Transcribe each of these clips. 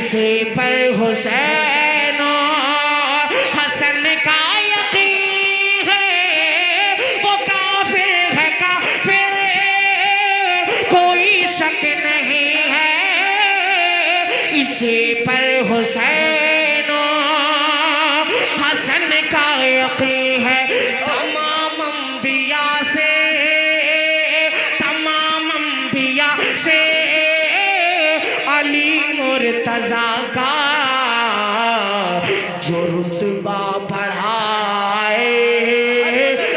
इसी पर हुसैन हसन का यकीन है, वो काफिर है काफिर, कोई शक नहीं है। इसी पर हुसैन हसन का यकीन है। तमाम अंबिया से अली मुर्तजा का जो रुतबा बढ़ाए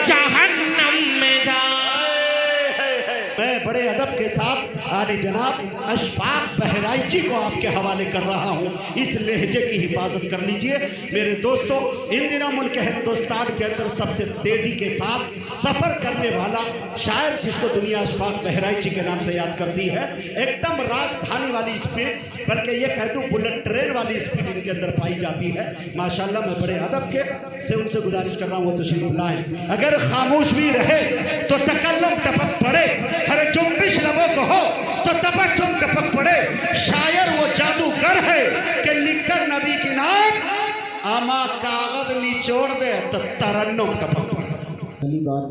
जहन्नम में जाए। मैं बड़े अदब के साथ आने जनाब अशफाक बहराइची को आपके हवाले कर रहा हूँ। इस लहजे की हिफाजत कर लीजिए मेरे दोस्तों। इन दिनों मुल्क हिंदुस्तान के अंदर सबसे तेज़ी के साथ सफ़र करने वाला शायर जिसको दुनिया अशफाक बहराइची के नाम से याद करती है, एकदम राजधानी वाली स्पीड, बल्कि ये कह दूँ बुलेट ट्रेन वाली स्पीड इनके अंदर पाई जाती है। माशाल्लाह मैं बड़े अदब के से उनसे गुजारिश कर रहा हूँ वो तशरीफ लाएँ। अगर खामोश भी रहे तो तकल्लुम टपक पड़े, हर जुम्बिश लबों को हो तो तबस्सुम टपक पड़े। शायर वो जादूगर है कि लिखकर नबी की नाम आमा कागज निचोड़ दे तो तरन्नुम टपक पड़े। पहली बार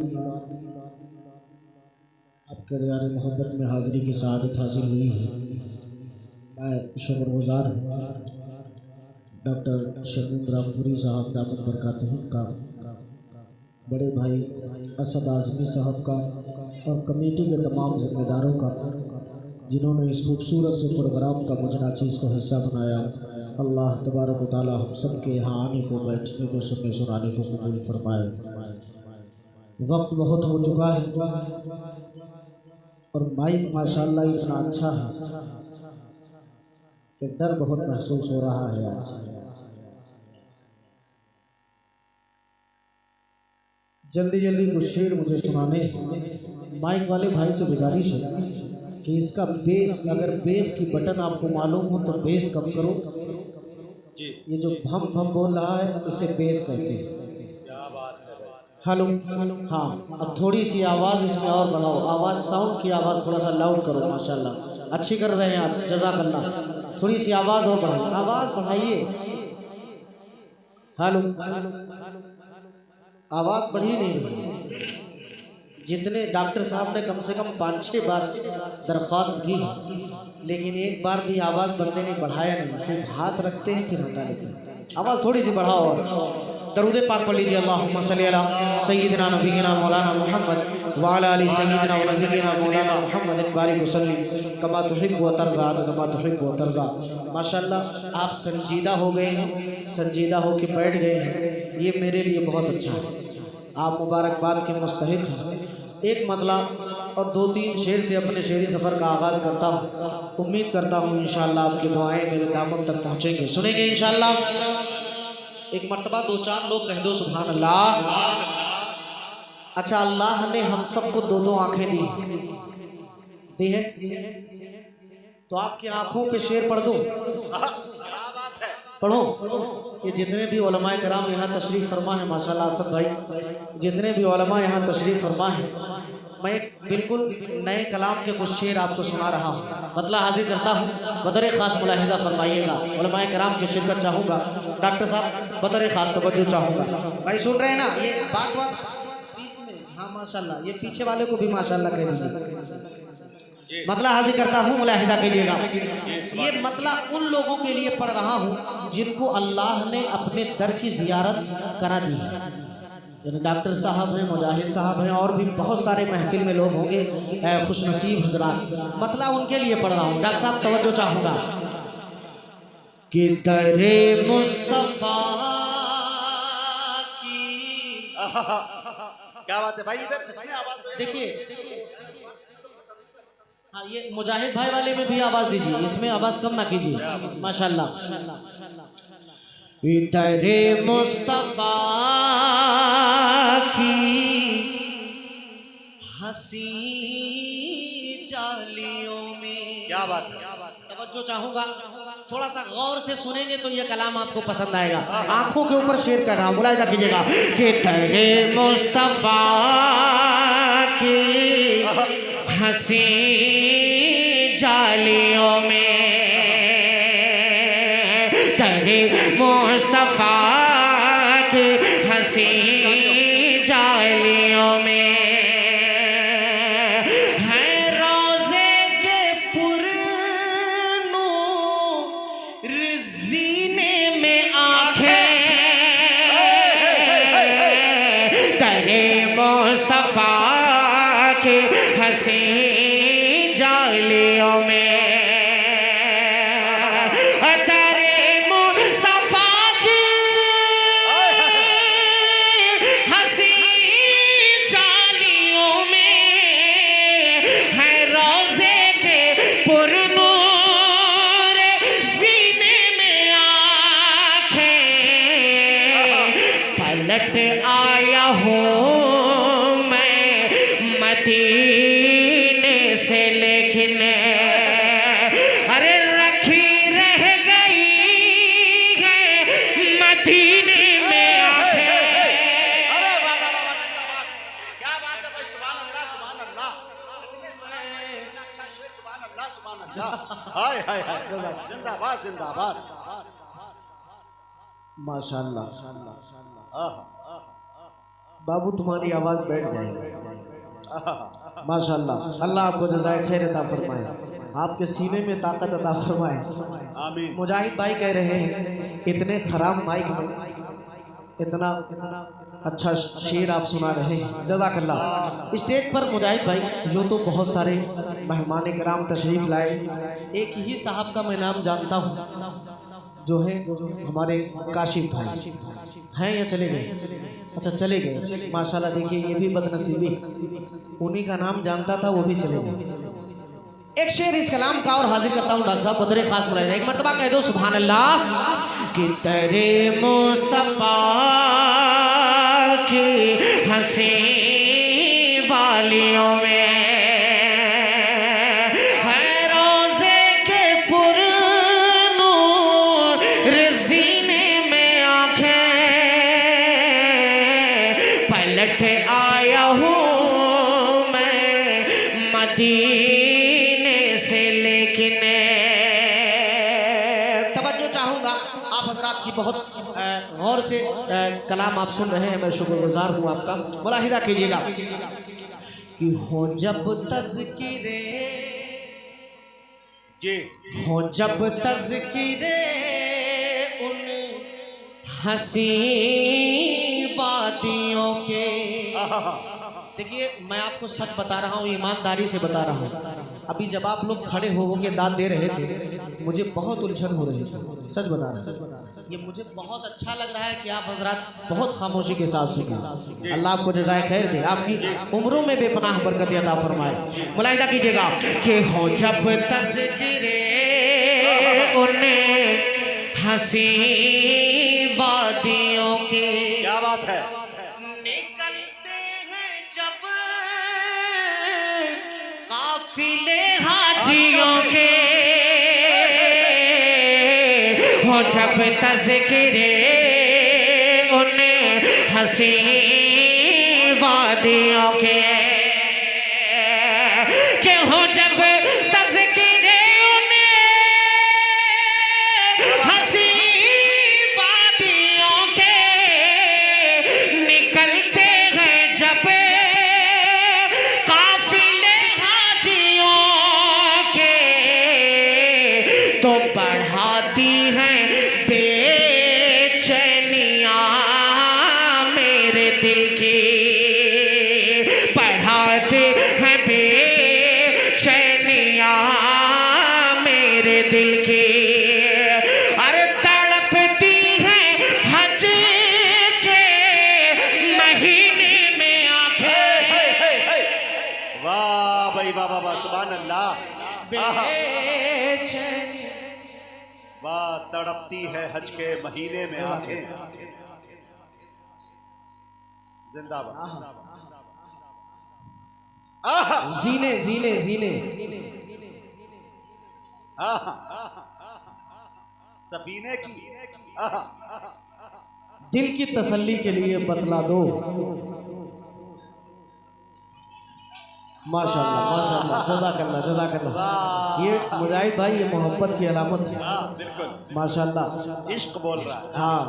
आपके दरियार मोहब्बत में हाज़िरी की सआदत हासिल हुई है। मैं शुक्रगुज़ार हूँ डॉक्टर शमीम रामपुरी साहब दामद बरकातहू का, बड़े भाई असद आज़मी साहब का और कमेटी के तमाम ज़िम्मेदारों का जिन्होंने इस खूबसूरत से प्रोग्राम का मुझे नाचीज़ को हिस्सा बनाया। अल्लाह तबारक व तआला हम सब के यहाँ आने को, बैठने को, सुनने सुनाने को कबूल फरमाए। वक्त बहुत हो चुका है और माइक माशाल्लाह इतना अच्छा है कि डर बहुत महसूस हो रहा है आज। जल्दी जल्दी कुछ शेर मुझे सुनाने। माइक वाले भाई से गुजारिश है कि इसका बेस, अगर बेस की बटन आपको मालूम हो तो बेस कम करो। ये जो भम भम बोल रहा है इसे बेस कहते हैं। हेलो, हाँ, अब थोड़ी सी आवाज़ इसमें और बढ़ाओ, आवाज़ साउंड की आवाज़ थोड़ा सा लाउड करो। माशाल्लाह अच्छी कर रहे हैं आप, जज़ाकल्लाह। थोड़ी सी आवाज़ और बढ़ाइए, आवाज़ बढ़ाइए। हेलो, आवाज़ बढ़ी नहीं रही। जितने डॉक्टर साहब ने कम से कम 5-6 बार दरख्वास्त की, लेकिन एक बार भी आवाज़ बंदे ने बढ़ाया नहीं। सिर्फ हाथ रखते हैं फिर हटा लेते हैं। आवाज़ थोड़ी सी बढ़ाओ और दरूद पाक पढ़ लीजिए। अल्लाहुम्मा सल्ली अला सय्यिदिना नबीना मौलाना मुहम्मद व अला आलि सय्यिदिना व नज़ीरिना मौलाना मुहम्मद बारिक वसल्लिम कमा तुहिब्बु व तर्ज़ा कमा तुहिब्बु व तर्ज़ा। माशाल्लाह आप संजीदा हो गए हैं, संजीदा हो के बैठ गए हैं, ये मेरे लिए बहुत अच्छा है। आप मुबारकबाद के मुस्तहिक़ हैं। एक मतलब और 2-3 शेर से अपने शेरी सफ़र का आगाज़ करता हूँ। उम्मीद करता हूँ इंशाअल्लाह आपकी दुआएँ मेरे दामन तक पहुँचेंगे, सुनेंगे इंशाअल्लाह। एक मर्तबा 2-4 लोग कह दो सुभान अल्लाह। अच्छा, अल्लाह ने हम सबको 2-2 आँखें दी है, तो आपकी आँखों पे शेर पढ़ दो। पढ़ो। ये जितने भी उलमाए कराम यहाँ तशरीफ़ फरमा है माशाल्लाह, असद भाई, जितने भी उलमा यहाँ तशरीफ़ फरमा है, मैं एक बिल्कुल नए कलाम के कुछ शेर आपको सुना रहा हूँ। मतलब हाजिर करता हूँ, बतौर ख़ास मुलाहिज़ा फरमाइएगा। उलमाए कराम की शिरकत चाहूँगा। डॉक्टर साहब बतौर ख़ास तवज्जो चाहूँगा। भाई सुन रहे हैं ना, ये बात बीच में, हाँ माशाल्लाह, ये पीछे वाले को भी माशाल्लाह कह दीजिए। मतलब हाजिर करता हूँ, मुलाहिज़ा कीजिएगा। ये मतलब उन लोगों के लिए पढ़ रहा हूँ जिनको अल्लाह ने अपने दर की ज़ियारत करा दी है। डॉक्टर साहब हैं, मुजाहिद साहब हैं, और भी बहुत सारे महफिल में लोग होंगे खुशनसीब हज़रात। मतलब उनके लिए पढ़ रहा हूँ। डॉक्टर साहब तवज्जो चाहूँगा कि दरे मुस्तफ़ा की। क्या बात है भाई, इधर इसमें आवाज़ देखिए। हाँ, ये मुजाहिद भाई वाले में भी आवाज़ दीजिए, इसमें आवाज़ कम ना कीजिए। माशाल्लाह। दरे मुस्तफ़ा की हंसी जालियों में। क्या बात है, तवज्जो चाहूँगा, थोड़ा सा गौर से सुनेंगे तो ये कलाम आपको पसंद आएगा। आंखों के ऊपर शेर कर रहा हूँ, मुलाहिज़ा कीजिएगा कि दरे मुस्तफ़ा की हंसी जालियों में तेरे मुस्तफा की हंसी जालियों में है रोजे के पुरनूर जीने में आंखें तेरे मुस्तफा की हंसी जालियों में लट आया हूँ मैं मदीने से, लेकिन अरे रखी रह गई है मदीने में आके। अरे वाह वाह वाह, जिंदाबाद, क्या बात है भाई, सुभान अल्लाह सुभान अल्लाह, अच्छा शेर, सुभान अल्लाह सुभान अल्लाह, हाय हाय हाय, जिंदाबाद जिंदाबाद, माशाअल्लाह। बाबू तुम्हारी आवाज बैठ जाएगी माशाअल्लाह। अल्लाह आपको जज़ाए खैर अता फरमाए, आपके सीने में ताकत अता फरमाए। आमीन। मुजाहिद भाई कह रहे हैं इतने खराब माइक में इतना अच्छा शेर आप सुना रहे हैं, जज़ाकल्लाह। स्टेज पर मुजाहिद भाई जो तो बहुत सारे मेहमान किराम तशरीफ लाए, एक ही साहब का मैं नाम जानता हूँ जो है हमारे काशिफ भाई हैं या चले गए? अच्छा चले गए, माशाल्लाह। देखिए ये भी बदनसीबी, उन्हीं का नाम जानता था वो भी चले गए। एक शेर इस कलाम का और हाजिर करता हूँ डॉक्टर साहब बतौर खास बुलाए, एक मरतबा कह दो सुभान अल्लाह। कि तेरे मुस्तफा की हंसी वालियों में लट आया हूँ मैं मदीने से, लेकिन तवज्जो चाहूँगा आप हजरात की, बहुत गौर से कलाम आप सुन रहे हैं, मैं शुक्रगुजार हूँ आपका। मुलाहिदा कीजिएगा कि हो जब तज़किरे जी, हो जब तज़किरे उन हंसी वादियों के। देखिए मैं आपको सच बता रहा हूँ, ईमानदारी से बता रहा हूँ, अभी जब आप लोग खड़े हो के दाद दे रहे थे मुझे बहुत उलझन हो रही थी, सच बता रहा हूँ। ये मुझे बहुत अच्छा लग रहा है कि आप हजरात बहुत खामोशी के साथ सुने। अल्लाह आपको जज़ाए खैर दे, आपकी उम्रों में बेपनाह बरकत अता फरमाए। मुलाहिदा कीजिएगा कि हो जब तज़किरे उन हंसी वादियों के, क्या बात है, निकलते हैं जब काफिले हाजियों के, हो जब तज़किरे उन हंसी वादियों के, हो जब तज़किरे उन हंसी तो बढ़ाती हैं बेचैनियाँ मेरे दिल की, बढ़ाते हैं बेचैनियाँ मेरे दिल की। अरे तड़पती हैं हज के महीने में आंखें। वाह भाई वाह वाह, सुभान अल्लाह। वाह, तड़पती है हज के महीने में आंखें, जिंदाबाद। जीने जीने जीने सफीने की दिल की तसल्ली के लिए बतला दो, माशाल्लाह माशाल्लाह, जज़ाकल्लाह जज़ाकल्लाह। ये मुजाहिद भाई ये मोहब्बत की अलामत है। बिल्कुल माशाल्लाह, इश्क बोल रहा है। हाँ।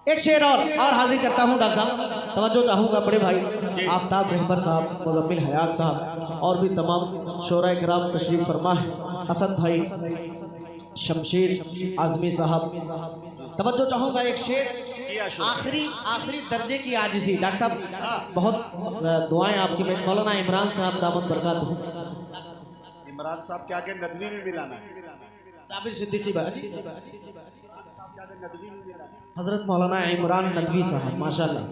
एक शेर और हाजिर करता हूँ डॉक्टर साहब, तवज्जो चाहूँगा बड़े भाई आफ्ताब रहबर साहब, मुज़म्मिल हयात साहब और भी तमाम शोरा कराम तशरीफ़ फरमा है, असद भाई, शमशीर आज़मी साहब। तवज्जो चाहूँगा एक शेर, आखिरी दर्जे की आजिज़ी। डॉक्टर साहब बहुत दुआएं आपकी, मौलाना इमरान साहब दामत बरकातहू। इमरान साहब के आगे नदवी में मिलाना है, जाबिर सिद्दीकी भाई, हजरत मौलाना इमरान नदवी साहब, माशाल्लाह।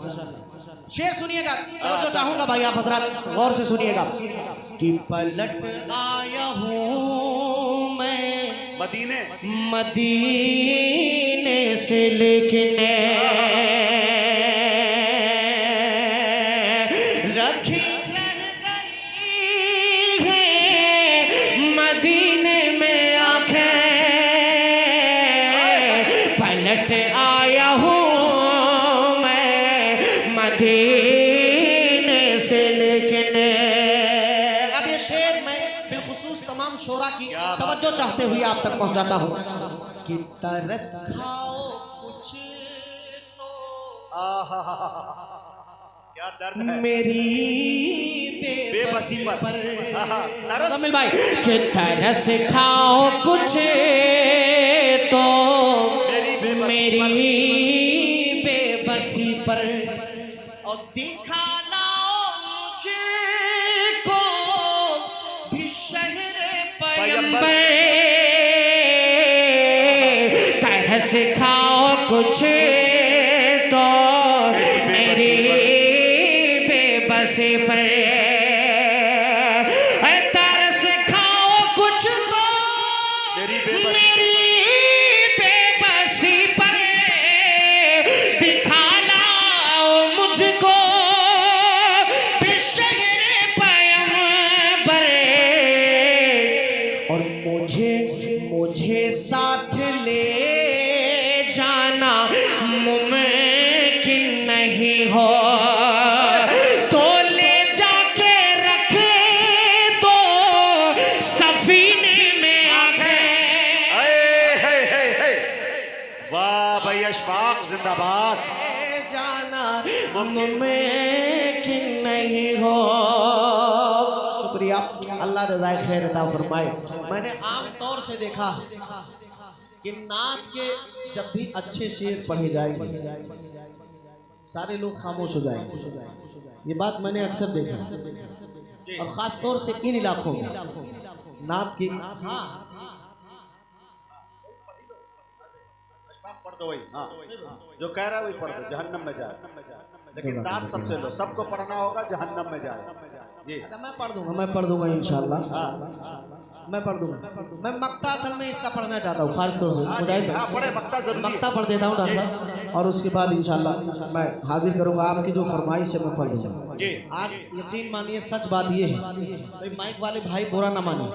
शेर सुनिएगा, तो चाहूंगा भाई आप हजरत गौर से सुनिएगा कि पलट आया हूँ मैं मदीने से, लेकिन रखी रह गई है मदीने में आंखें। पलट आया हूँ मैं मदीने से, लेकिन अब ये शेर मैं बिलखुसूस तमाम शोरा की तवज्जो चाहते हुए आप तक पहुंचाता हूँ कि तरस खाओ कुछ तो क्या दर्द है मेरी बेबसी पर। तमिल भाई कि तरस खाओ कुछ तो मेरी बेबसी पर, और दिखा लाओ मुझको भी शहर पैगंबर। तरस खाओ कुछ तो मेरी बेबसी पर, तरस खाओ कुछ तो मेरी बेबसी पर, दिखा लाओ मुझको शहर पैगंबर, और मुझे साथ ले जाना मुमकिन नहीं हो, तो ले जाके रख दो सफीने में आके। वाह भाई, अशफाक जिंदाबाद। जाना मुमकिन नहीं हो। शुक्रिया, अल्लाह रज़ाए खैर अता फरमाए। मैंने आम तौर से देखा कि नात के जब भी अच्छे शेर पढ़े जाएंगे सारे लोग खामोश हो जाएंगे। ये बात मैंने अक्सर देखा, और ख़ास तौर से इन इलाकों में नात की। हाँ पढ़ दो वही, हाँ जो कह रहा है वही पढ़ दो, जहन्नम में जाए। लेकिन दांत सबसे लो, सबको पढ़ना होगा, जहन्नम में जाए। जी मैं पढ़ दूंगा इंशाल्लाह। मैं पढ़ दूंगा। मैं मक्ता असल में इसका पढ़ना चाहता हूँ खास तौर से। मक्ता पढ़ देता हूँ डॉक्टर साहब, और उसके बाद इंशाल्लाह मैं हाजिर करूँगा। आपकी जो फरमाइश है मैं पढ़ दूँगा। आप यकीन मानिए, सच बात ये है भाई, माइक वाले भाई बुरा ना मानिए,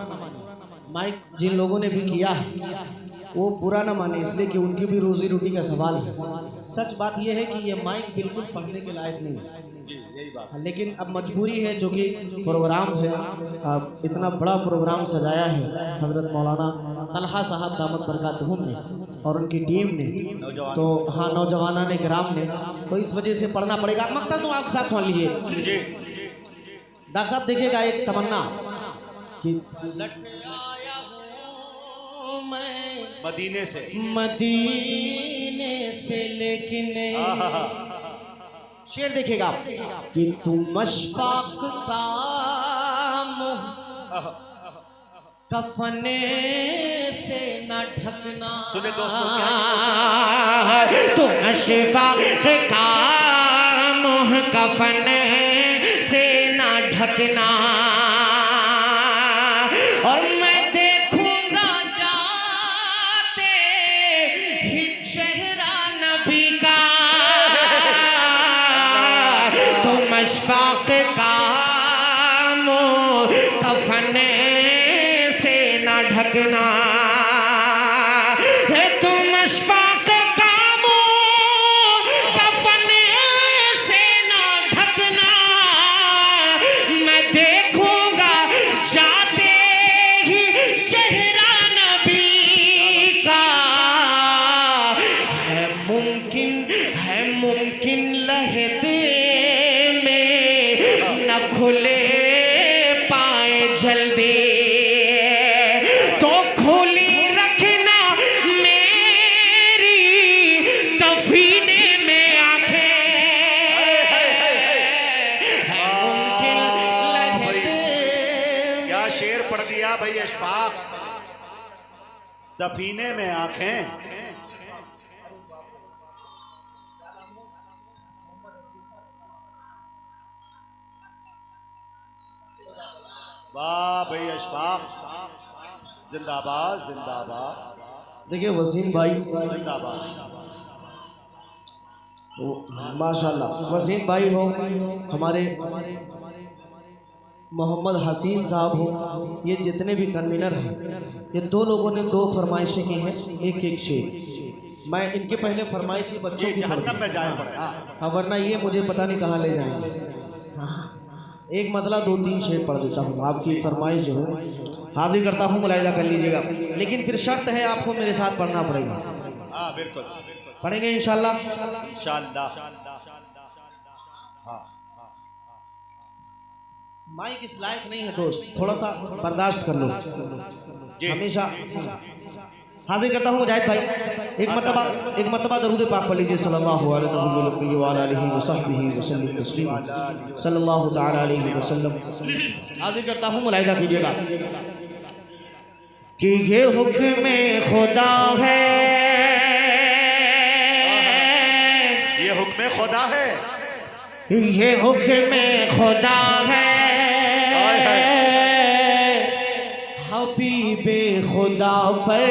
माइक जिन लोगों ने भी किया है वो बुरा ना माने, इसलिए कि उनकी भी रोजी रोटी का सवाल है। सच बात यह है कि ये माइक बिल्कुल पढ़ने के लायक नहीं है, यही बात। लेकिन अब मजबूरी है, जो कि प्रोग्राम है, इतना बड़ा प्रोग्राम सजाया है हज़रत मौलाना तलहा साहब दामत बरकातहू ने और उनकी टीम ने, तो हाँ नौजवाना ने किराम ने, तो इस वजह से पढ़ना पड़ेगा। मकसद तो आप साथ मान लीजिए डॉक्टर साहब, देखिएगा एक तमन्ना कि मदीने से लेकिन शेर देखिएगा कि तुम अशफाक का मुँह कफने से न ढकना। सुने दोस्तों, तुम अशफाक का मुँह कफने से न ढकना, और मैं देखूंगा जाते ही चेहरा नबी का। तुम अशफाक का मुँह कफने से न ढकना, तुम अशफाक का मुँह कफने से न ढकना, मुमकिन लहदे में न खुले पाए जल्दी, तो खुली रखना मेरी दफीने में आंखें। मुमकिन लहदे क्या शेर पढ़ दिया भाई अशफाक, दफीने में आंखें। वाह भाई अशफाक, जिंदाबाद जिंदाबाद। देखिए वसीम भाई, जिंदाबाद। माशाल्लाह वसीम भाई हो, हमारे मोहम्मद हसीन साहब हो, ये जितने भी कन्वीनर हैं, ये दो लोगों ने दो फरमाइशें की हैं, एक एक शेर। मैं इनके पहले फरमाइश ही बच्चों की जहन्नम में जाए पड़े। हाँ, वरना ये मुझे पता नहीं कहाँ ले जाएंगे। हाँ, एक मतलब 2-3 शेर पढ़ देता हूँ, आपकी फरमाइश जो है हाजिर करता हूँ, मुलाहिजा कर लीजिएगा। लेकिन फिर शर्त है आपको मेरे साथ पढ़ना पड़ेगा। हाँ बिल्कुल पढ़ेंगे इंशाल्लाह। इंशाल्लाह। हाँ माइक इस लायक नहीं है दोस्त, थोड़ा सा बर्दाश्त कर लो। हमेशा हाजिर करता हूँ मुजाहिद भाई, एक मरतबा दरूद पाक पढ़ लीजिए सल्लल्लाहु अलैहि वसल्लम, सल्लल्लाहु तआला अलैहि वसल्लम। हाजिर करता हूँ, मुलाहिजा कीजिएगा कि ये हुक्म खुदा है, ये हुक्म खुदा है, ये हुक्म खुदा है, हबीबे खुदा पर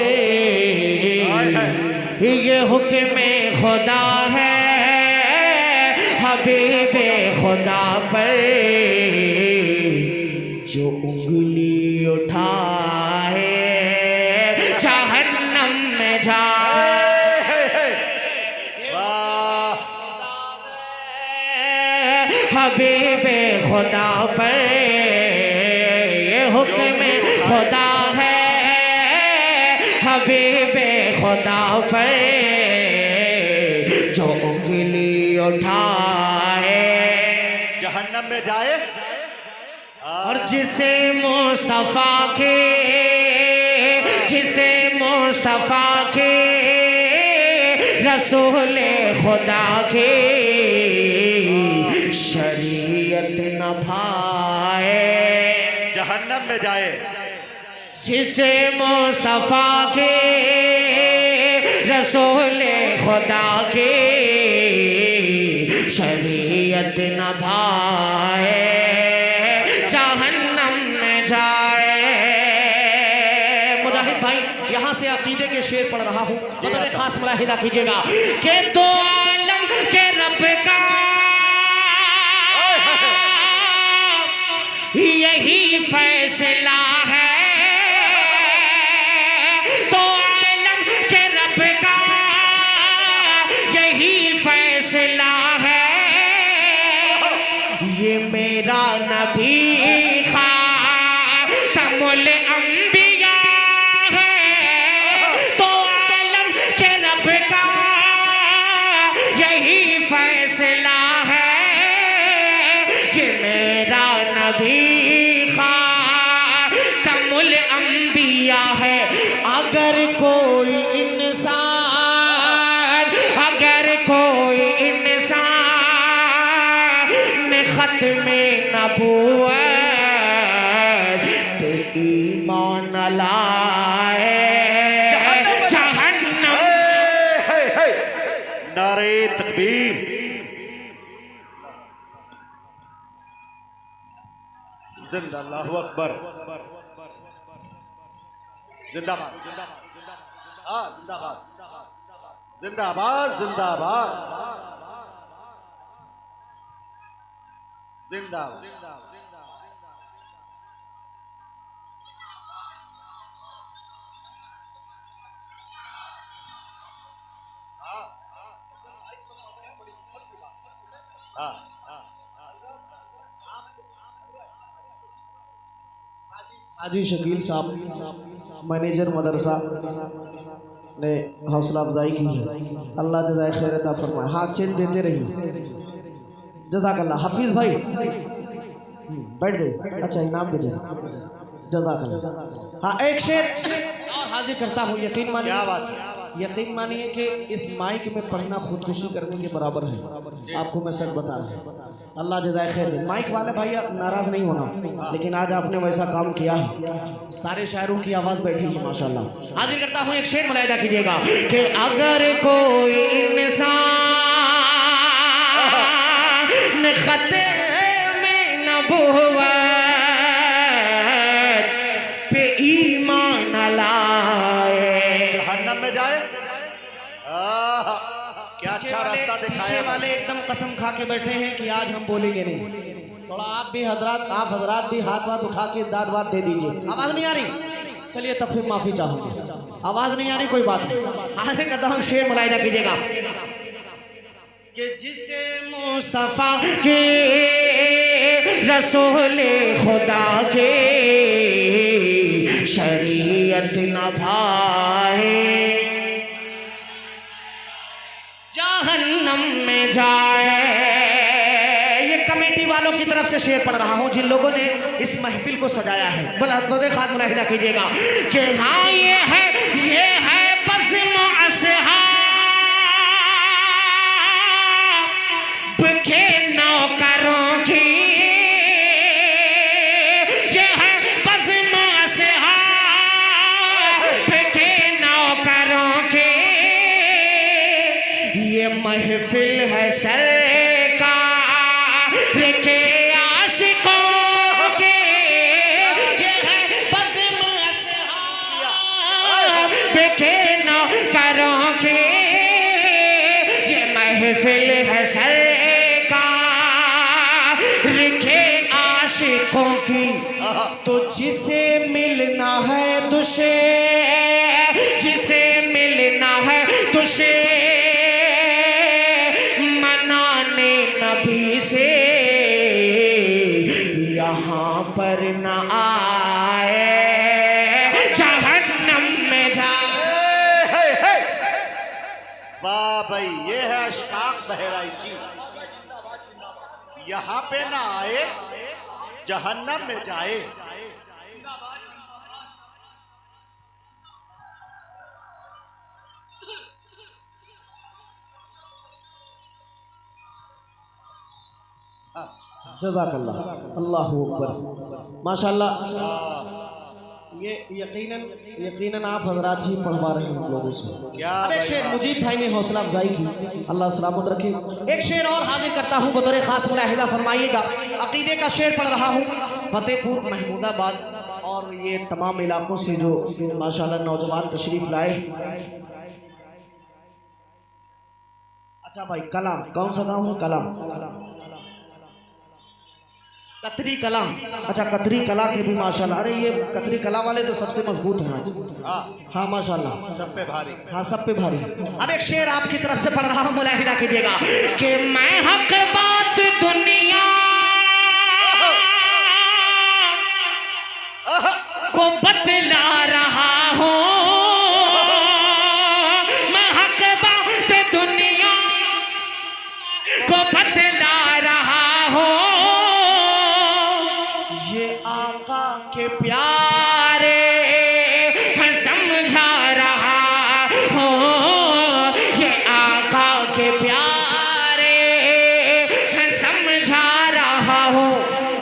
ये हुक्म खुदा है, हबीबे खुदा पर जो उंगली उठाए जहन्नम में जाए। हबीबे खुदा पर ये हुक्म खुदा है, हबीबे खुदा पर जो उंगली उठाए जहन्नम में जाए। और जिसे मुस्तफा के रसूल खुदा के शरीयत न भाए, जहन्नम में जाए। जिसे मुस्तफा के रसूल खुदा के शरीयत न भाए, जहन्नम में जाए। मुजाहिद भाई यहाँ से अकीदे के शेर पढ़ रहा हूँ, बदले खास मुलाहिदा कीजिएगा कि दो आलम के रब का यही फैसला है, तो आलम के रब का यही फैसला है, ये मेरा नबी खातमुल अंबिया है, तो आलम के रब का यही फैसला है, ये मेरा नबी खातमुल अंबिया है। अगर कोई इंसान खत्म नबूवत पे ईमान लाए, जहन्नम। नारे तकबीर, जिंदा अल्लाहु अकबर, जिंदाबाद जिंदाबाद जिंदाबाद जिंदाबाद जिंदाबाद। हाजी शकील साहब, मैनेजर मदरसा ने हौसला अफजाई की है। अल्लाह जज़ाए खैर अता फरमाए। हाथ चेन देते रहिए। जज़ाकल्लाह। हफीज़ भाई बैठ जाइए। अच्छा इनाम दे दीजिए। जज़ाकल्लाह। हाँ एक शेर और हाजिर करता हूँ। यकीन मानिए, क्या बात है। यकीन मानिए कि इस माइक में पढ़ना खुदकुशी करने के बराबर है। आपको मैं सच बता रहा हूँ। अल्लाह जज़ाए खैर दे। माइक वाले भाई आप नाराज़ नहीं होना, लेकिन आज आपने वैसा काम किया है। सारे शायरों की आवाज़ बैठी है माशाल्लाह। हाजिर करता हूँ एक शेर, मुलाहिजा कीजिएगा कि अगर कोई इंसान खते में नबुव्वत पे ईमान लाए, जहन्नम में जाए। क्या अच्छा रास्ता पीछे दिखाया। वाले एकदम कसम खा के बैठे हैं कि आज हम बोलेंगे नहीं। थोड़ा आप भी हजरात, आप हजरात भी हाथ वाथ उठा के दाद वाद दे दीजिए। आवाज नहीं आ रही? चलिए तब फिर माफी चाहूंगा। आवाज नहीं आ रही, कोई बात नहीं। हाजिर करता हूँ शेर, मुलाहिजा कीजिएगा कि जिसे मुस्तफा के रसूल खुदा के शरीयत न भाए, जहन्नम में जाए। ये कमेटी वालों की तरफ से शेर पढ़ रहा हूँ, जिन लोगों ने इस महफिल को सजाया है। बोला खात मुलाहिजा कीजिएगा कि हाँ ये है बज़्म अस्हाब के नौकरों की, ये है बज़्म अस्हाब के नौकरों की, ये महफिल है सरकार के आशिकों के, ये है बज़्म अस्हाब के नौकरों के, ये महफिल है सरकार के आशिकों की। तो जिसे मिलना है तुझे, जिसे मिलना है तुझे मनाने नबी से, यहाँ पर न आए, जहन्नम में जाए। वाह भाई, ये है अशफाक बहराइची। यहाँ पे ना आए, जहन्नम में जाए। जज़ाकल्लाह। अल्लाहु अकबर। माशाल्लाह। ये यकीनन आप हजरात ही पढ़वा रहे हैं लोगों से। अब एक शेर मुजीब भाई ने हौसला अफजाई की, अल्लाह सलामत रखे। एक शेर और हाजिर करता हूँ बतौर खास, मुलाहिजा फरमाइएगा। अकीदे का शेर पढ़ रहा हूँ। फतेहपुर महमूदाबाद और ये तमाम इलाकों से जो माशाल्लाह नौजवान तशरीफ लाए। अच्छा भाई, कलाम कौन सा गाँव है? कलाम, कतरी कलाम। अच्छा कतरी कला के भी माशाल्लाह। अरे ये कतरी कला वाले तो सबसे मजबूत हैं। हाँ माशाल्लाह, सब पे भारी। हाँ सब पे भारी। अब एक शेर आपकी तरफ से पढ़ रहा हूँ, मुलाहिजा कीजिएगा कि मैं हक बात दुनिया को बतला रहा हूँ, मैं हक बात दुनिया को बतला रहा हूँ, आका के प्यारे समझा रहा हो, ये आका के प्यारे समझा रहा हो।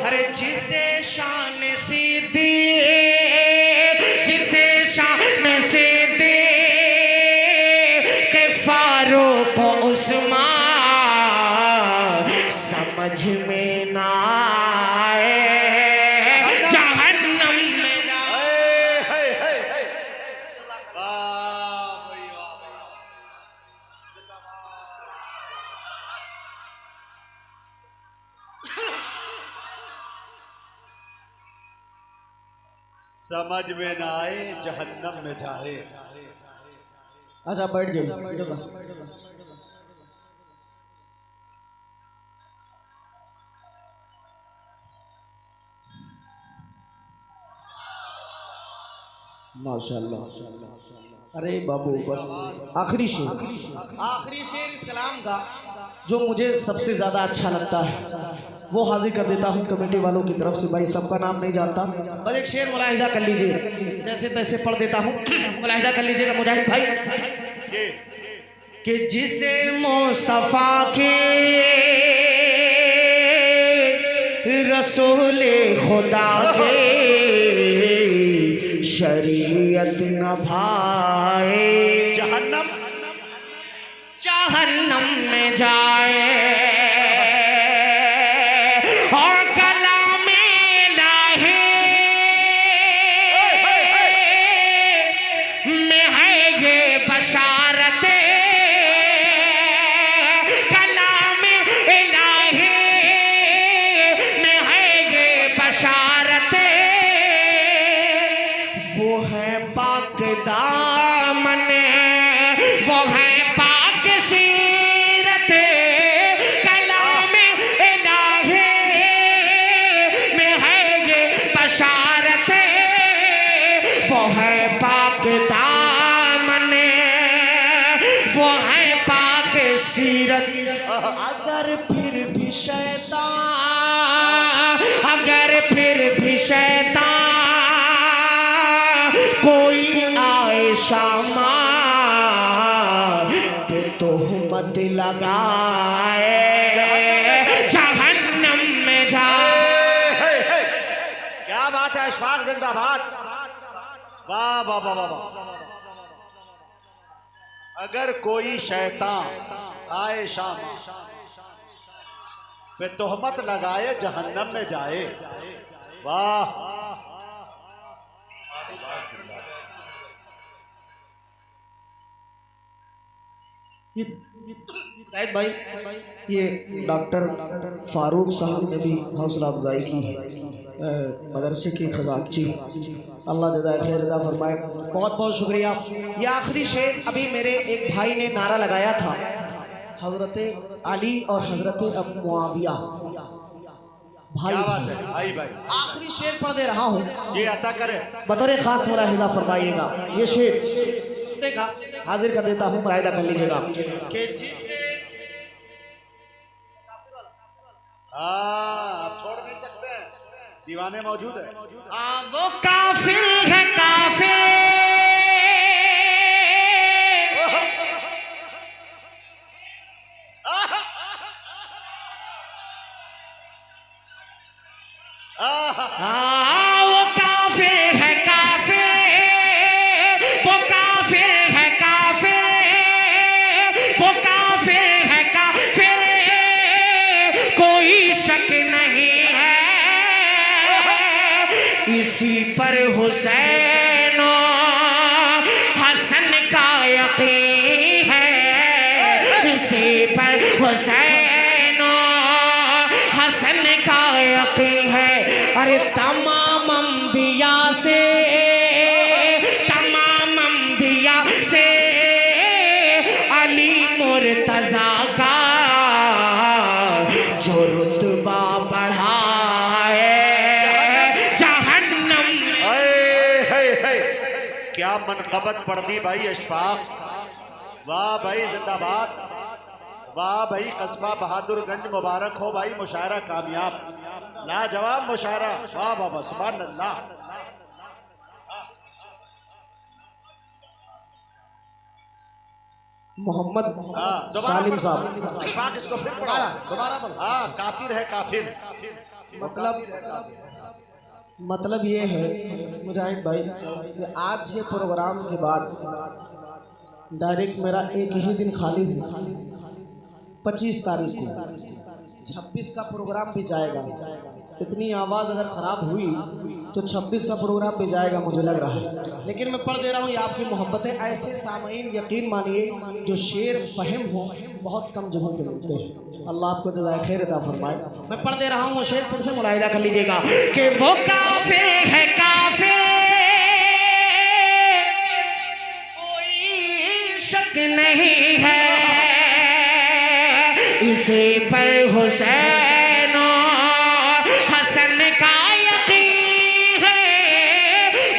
अरे जिसे शान सी दी, जिसे शान से दे के फारूक उस्मान समझ में ना आए, समझ में ना आए, जहन्नम में जाए। अच्छा बैठ जाइए। माशाल्लाह। अरे बाबू बस आखिरी शेर इस कलाम का जो मुझे सबसे ज़्यादा अच्छा लगता है वो हाजिर कर देता हूँ कमेटी वालों की तरफ से। भाई सबका नाम नहीं जानता, बस एक शेर मुलाहिजा कर लीजिए, जैसे तैसे पढ़ देता हूँ, मुलाहिजा कर लीजिएगा मुजाहिद भाई। कि जिसे मुस्तफ़ा के रसूले खुदा के शरीयत न भाए जहन्नम में जाए और कलाम इलाही में है ये बशारत, कलाम इलाही में है ये बशारत, वो है पाक दामन, वो है पाक सीरत, कलाम इलाही में है ये बशारत, वो है पाक दामन, वो है पाक सीरत। अगर फिर भी शैतान कोई आए शामा पे तोहमत लगाए जहन्नम में जाए। क्या बात है, अशफाक जिंदाबाद, वाह वाह वाह वाह। अगर कोई शैतान आए शामा पे तोहमत लगाए जहन्नम में जाए, वाह। राहिद भाई, ये डॉक्टर फारूक साहब ने भी हौसला अफजाई की है, मदरसे की खजानची, अल्लाह जज़ाए खैर अता फरमाए, बहुत बहुत शुक्रिया। ये आखिरी शेर अभी मेरे एक भाई ने नारा लगाया था, हज़रत अली और हज़रत मुआविया भाई। भाई भाई आखिरी शेर पढ़ दे रहा हूँ, ये अता करे, बतौर खास मुलाहिजा फरमाइएगा। ये शेर देखा हाजिर कर देता हूँ, मुलाहिजा कर लीजिएगा। आप छोड़ नहीं सकते, दीवाने मौजूद है। वो काफिर है काफिर, वो काफिर है काफिर, वो काफिर है काफिर, वो काफिर है काफिर, कोई शक नहीं है, इसी पर हुसैन हसन का यकीन है, इसी पर हुसैन हसन का यकीन है। अरे तमाम अंबिया से, तमाम अंबिया से अली मुर्तजा का जो रुतबा बढ़ा है जहन्नम। क्या मनकबत पढ़ दी भाई अशफाक, वाह भाई जिंदाबाद, वाह भाई। कस्बा बहादुरगंज मुबारक हो भाई, मुशायरा कामयाब, लाजवाब मुशायरा, वाह वाह वाह, सुभान अल्लाह। मोहम्मद सालिम साहब, अशफाक इसको फिर पढ़ा, दोबारा हाँ, काफिर है काफिर, मतलब ये है मुजाहिद भाई कि आज के प्रोग्राम के बाद डायरेक्ट मेरा एक ही दिन खाली हुआ, 25 तारीख को 26 का प्रोग्राम भी जाएगा। इतनी आवाज़ अगर ख़राब हुई तो 26 का प्रोग्राम भी जाएगा मुझे लग रहा है, लेकिन मैं पढ़ दे रहा हूँ। ये आपकी मोहब्बत है। ऐसे सामईन यकीन मानिए जो शेर फहम हो बहुत कम जगहों पे मिलते हैं। अल्लाह आपको जज़ाए खैर अता फरमाए। मैं पढ़ दे रहा हूँ वो शेर, फिर से मुलाहिजा कर लीजिएगा कि वो काफिर है काफिर, कोई शक नहीं है, इसी पर हुसैन हसन का यकीन है,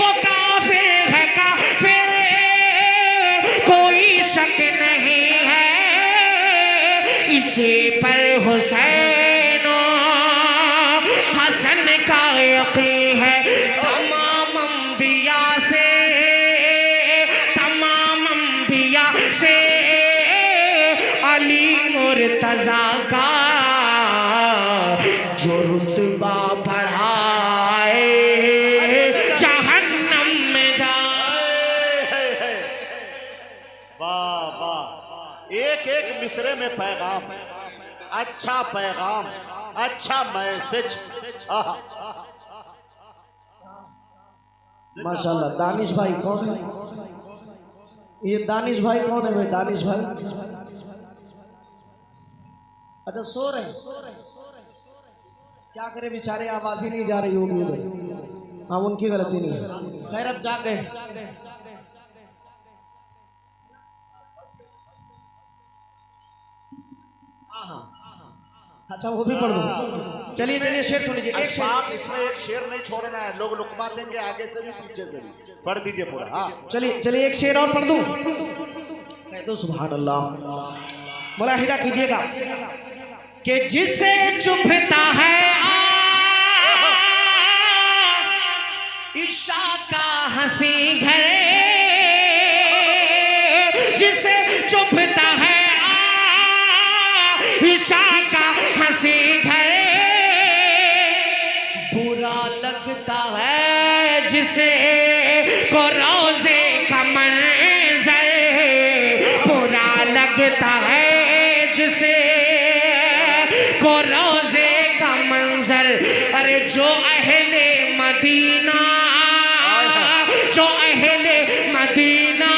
वो काफिर है काफिर, हुसैन हसन का यकीन है तमाम अंबिया से अली मुर्तजा का जो रुतबा बढ़ाए जहन्नम में जाए। वाह वाह, एक एक मिसरे में पैगाम, अच्छा पैगाम, अच्छा मैसेज। माशाल्लाह। दानिश भाई कौन है? ये दानिश भाई कौन है भाई? दानिश भाई अच्छा सो रहे हैं। क्या करे बेचारे, आवाज ही नहीं जा रही होगी उधर। हाँ उनकी गलती नहीं है। खैर अब जा गए। अच्छा वो भी पढ़ दो। चलिए चलिए शेर सुन लीजिए। एक शेर इसमें एक शेर नहीं छोड़ना है, लोग लुकमा देंगे आगे से भी पीछे से भी। पढ़ दीजिए पूरा। हाँ चलिए चलिए एक शेर और पढ़ दूं। कह दो सुभान अल्लाह। मुलाहिदा कीजिएगा कि जिसे चुभता है ईशा का हंसी घर, जिसे चुभता है ईशा का हंसी घर, बुरा लगता है जिसे को रोजे का मंजर, बुरा लगता है जिसे को रोजे का मंजर। अरे जो अहले मदीना, जो अहले मदीना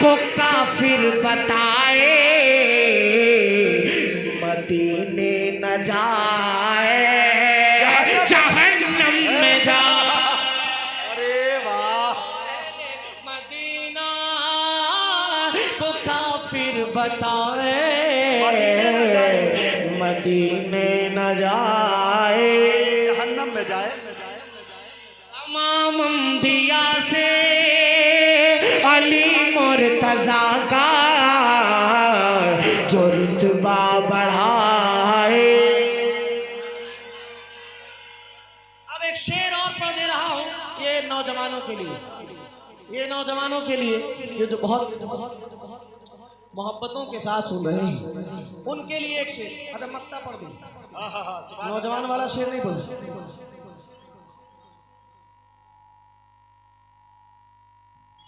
को काफिर बताए, मदीने न जाए जहन्नम में जाए। अरे वाह, मदीना को काफिर बताए, मदीने न जाए जहन्नम में जाए। तमाम अंबिया से अली मुर्तजा का जो रुतबा बढ़ाए। अब एक शेर और पढ़ दे रहा हूँ ये नौजवानों के लिए, ये नौजवानों के लिए ये जो बहुत मोहब्बतों के साथ सुन रहे हैं उनके लिए एक शेर। अच्छा मक्ता पढ़ दो, नौजवान वाला शेर नहीं पढ़।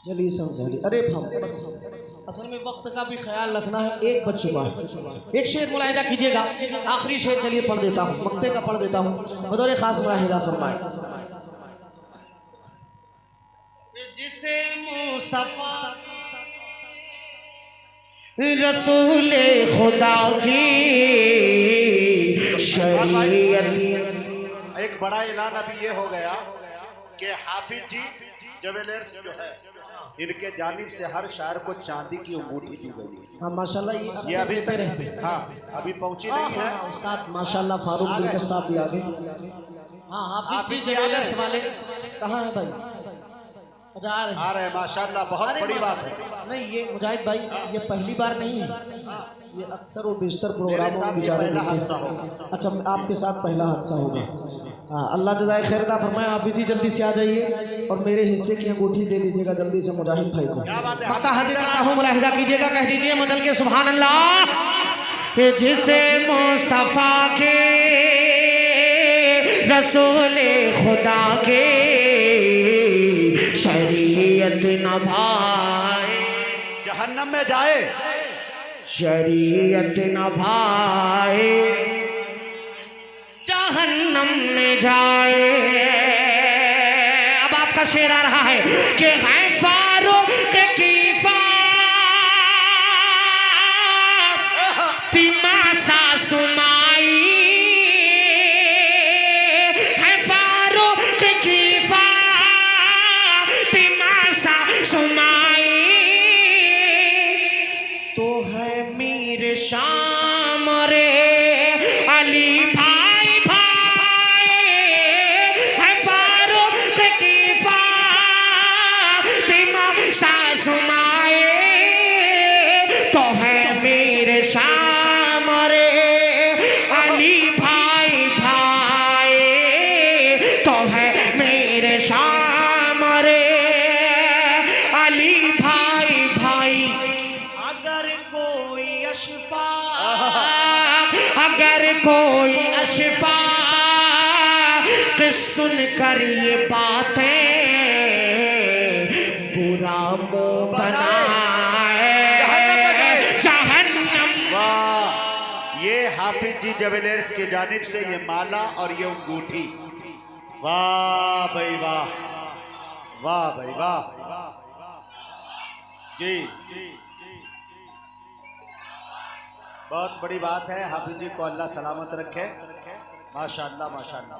चलिए समझाइए। अरे बस असल में वक्त का भी ख्याल रखना है। एक बज चुका है। एक शेर मुलाहिदा कीजिएगा, आखिरी शेर चलिए पढ़ देता हूँ, मक्ते का पढ़ देता हूँ, बतौर खास मुलाहिदा फरमाए। जिसे मुस्तफा रसूले खुदा की शरीयत। एक बड़ा ऐलान अभी ये हो गया कि हाफिज जी जवेलर्स जो है इनके जानिब से हर शायर को चांदी की अंगूठी दी गई। हाँ माशाल्लाह ये अभी तक हाँ अभी पहुंची नहीं है। उस्ताद माशाल्लाह फारूक दिलकश साहब भी आ गए। हाँ हाफिज जी जवेलर्स वाले कहाँ है भाई? अच्छा आ रहे हैं माशाल्लाह, बहुत बड़ी बात है। नहीं ये मुजाहिद भाई ये पहली बार नहीं है, ये अक्सर वो बेशतर प्रोग्रामों में बेचारे हादसा होगा। अच्छा आपके साथ पहला हादसा होगा। हाँ अल्लाह जज़ाए खैर अता फरमाए। हाफिज जी जल्दी से आ जाइए और मेरे हिस्से की अंगूठी दे दीजिएगा जल्दी से मुजाहिद भाई को। पता हाजिर करता हूँ, मुलाहिदा कीजिएगा, कह दीजिए मचल के सुभान अल्लाह। जिसे मुस्तफा के रसूले खुदा के शरीयत न भाए जहन्नम में जाए, शरीयत न भाए जहन्नम में जाए। अब आपका शेर आ रहा है कि है फारूक की फातिमा सासुमाई, है फारूक की फातिमा सासुमाई, तो है मीर शाम रे अली भाई भाई, है फारूक की अगर कोई अशफाक सुन कर ये बातें बुरा मुंह बनाए जहन्नम। वाह, ये हाफिज जी ज्वेलर्स की जानिब से ये माला और ये अंगूठी। वाह भाई वाह, वाह भाई वाह जी। बहुत बड़ी बात है, हाफिज जी को अल्लाह सलामत रखे। माशाअल्लाह माशाअल्लाह।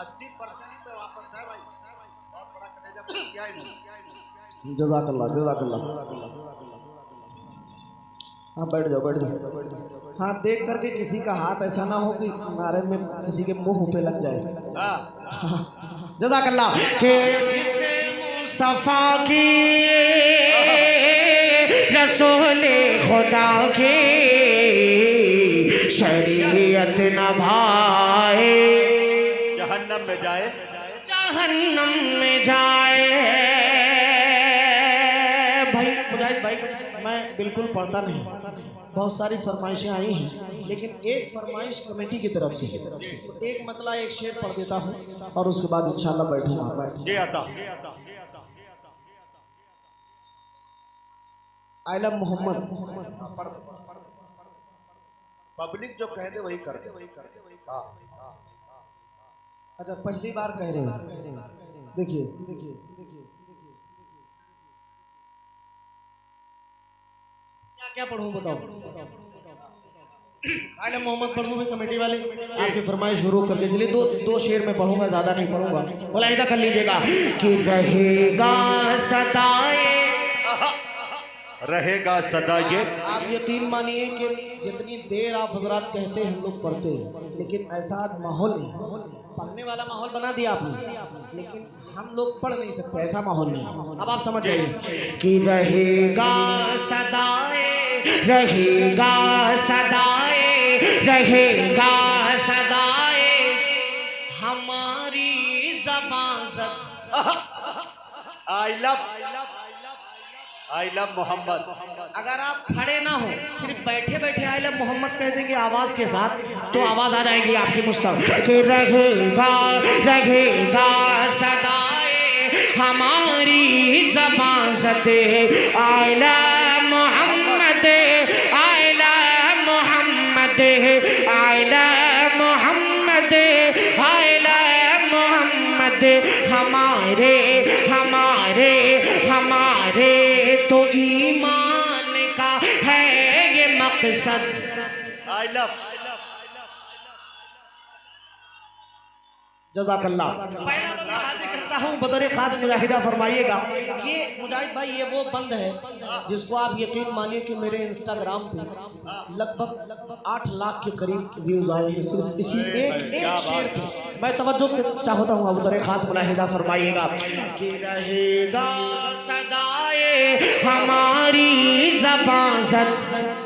80% पे वापस है भाई, बहुत बड़ा कलेजा किया इन्होंने। जज़ाकल्लाह जज़ाकल्लाह। हाँ बैठ जाओ बैठ जाओ। हाँ देख करके किसी का हाथ ऐसा ना हो कि नारे में किसी के मुंह पे लग जाए। जज़ाकल्लाह के मुस्तफा की रसूल खुदा की शरीयत न भाए जहन्नम में जाए, जहन्नम में जाए। भाई मुजाहिद भाई, मैं बिल्कुल पढ़ता नहीं, बहुत सारी फरमाइशें आई हैं, लेकिन एक फरमाइश कमेटी की तरफ से, एक मतलब एक शेर पढ़ देता हूँ और उसके बाद इंशाल्लाह बैठूंगा। जी आता। आइला मोहम्मद, पब्लिक जो कह दे वही कर दे। अच्छा पहली बार कह रहे हो, देखिए क्या क्या पढ़ूं बताओ। आइला मोहम्मद पढ़ूं भी कमेटी वाले आपकी फरमाइश गुरु कर लीजिए। दो शेर में पढ़ूंगा, ज्यादा नहीं पढ़ूंगा, मुलाहिदा कर लीजिएगा कि रहेगा सदाए, रहेगा सदा ये। आप यकीन मानिए कि जितनी देर आप हजरात कहते हैं हम लोग पढ़ते हैं, लेकिन ऐसा माहौल नहीं, पढ़ने वाला माहौल बना दिया आपने, लेकिन हम लोग पढ़ नहीं सकते, ऐसा माहौल नहीं। अब आप समझ जाइए कि रहेगा सदाए, रहेगा सदाए, रहेगा सदाए हमारी ज़बान। I love Mohammad. अगर आप खड़े ना हो, सिर्फ बैठे बैठे आई लव मोहम्मद कह देंगे आवाज के साथ, तो आवाज आ जाएगी आपकी मुस्तक कि रहेगा रहेगा सदाए हमारी ज़बान ज़ते I love Muhammad, I love Muhammad, I love Muhammad, I love Muhammad. हमारे हमारे हमारे तो ईमान का है ये मकसद। I love. जज़ाकल्लाह। पहला बंद हाजिर करता हूँ बतौर खास मुजाहिदा फरमाइएगा। ये मुजाहिद भाई ये वो बंद है जिसको आप यकीन मानिए कि मेरे इंस्टाग्राम पे लगभग 8 लाख के करीब व्यूज आए हैं सिर्फ इसी एक शेर पे। मैं तवज्जो चाहता हूँ बतौर खास मुजाहिदा फरमाइएगा कि रहेगा सदाए हमारी ज़बान।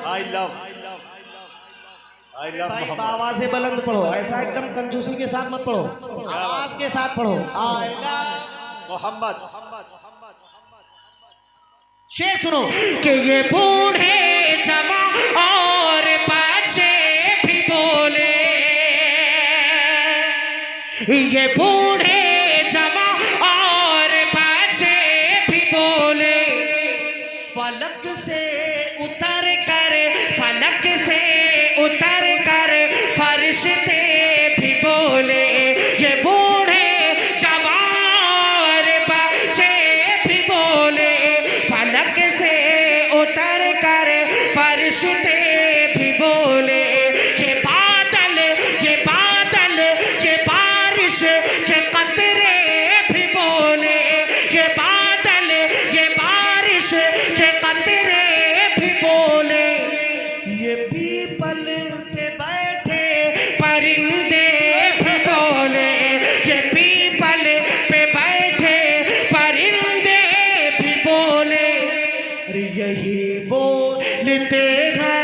I love. भाई आवाज़ें बुलंद पढ़ो, ऐसा एकदम कंजूसी के साथ मत पढ़ो, आवाज के साथ पढ़ो। मोहम्मद। शेर सुनो कि ये बूढ़े जवान और बच्चे भी बोले, ये बूढ़े जवान और बच्चे भी बोले, फलक से उतर कर, फलक से उतर कर फरिश्ते भी बोले, ये बूढ़े जवान बच्चे भी बोले, फलक से उतर कर फरिश्ते भी बोले, ये बादल, ये बादल, ये बारिश के कतरे भी बोले, ये बादल, ये बारिश के कतरे भी बोले, ये पीपल पे बैठे परिंदे भी बोले, ये पीपल पे बैठे परिंदे भी बोले, यही बोलते हैं,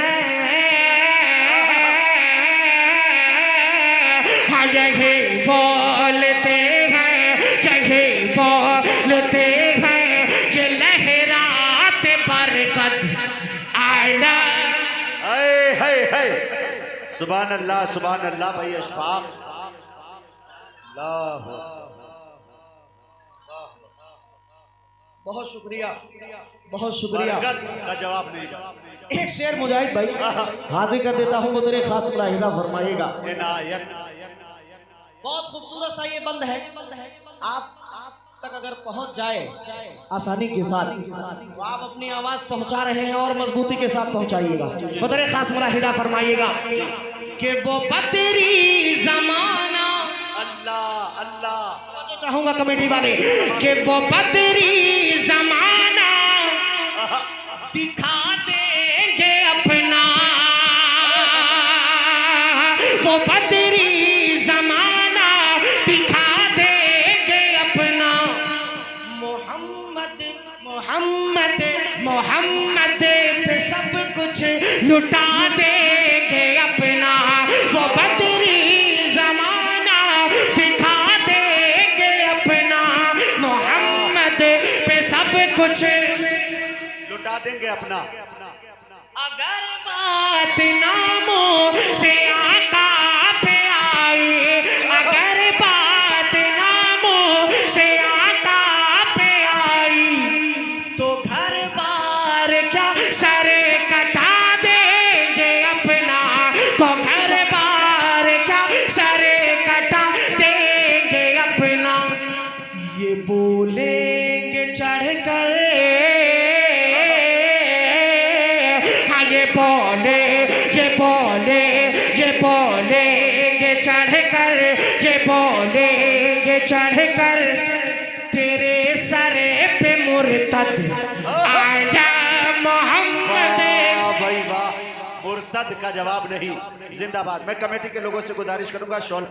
हाँ यही बोलते हैं, यही बोलते हैं, ये लहराते बरकत आला। सुभान अल्लाह भाई अशफाक। अल्लाह बहुत शुक्रिया, बहुत शुक्रिया। बरकत का जवाब नहीं। एक शेर मुजाहिद भाई हाजिर कर देता हूँ, मुझे खास मुलाहिजा फरमाइएगा। इनायत। बहुत खूबसूरत सा ये बंद है, आप तक अगर पहुंच जाए आसानी के साथ तो आप अपनी आवाज पहुंचा रहे हैं और मजबूती के साथ पहुंचाइएगा। मुझे खास मुलाहिजा फरमाइएगा कि वो बदरी जमाना, अल्लाह अल्लाह, तो चाहूंगा कमेटी वाले कि वो बदरी जमाना दिखा देंगे अपना, वो बदरी जमाना दिखा देंगे अपना। मोहम्मद मोहम्मद मोहम्मद पे सब कुछ लुटा देंगे अपना, वो बदरी जमाना दिखा देंगे अपना। मोहम्मद पे सब कुछ लुटा देंगे अपना। अगर बात नामों से आका पे आई, अगर बात नामों से आका पे आई तो घर बार क्या सरे कटा देंगे अपना, तो घर बार क्या सरे कटा देंगे अपना। ये बोलेंगे चढ़ कर, ये बोलेंगे चढ़ कर, ये बोलेंगे चढ़ कर तेरे सरे पे मुर्तद आया मोहम्मद। भाई वाह, मुर्तद का जवाब नहीं, जिंदाबाद। मैं कमेटी के लोगों से गुजारिश करूंगा शॉल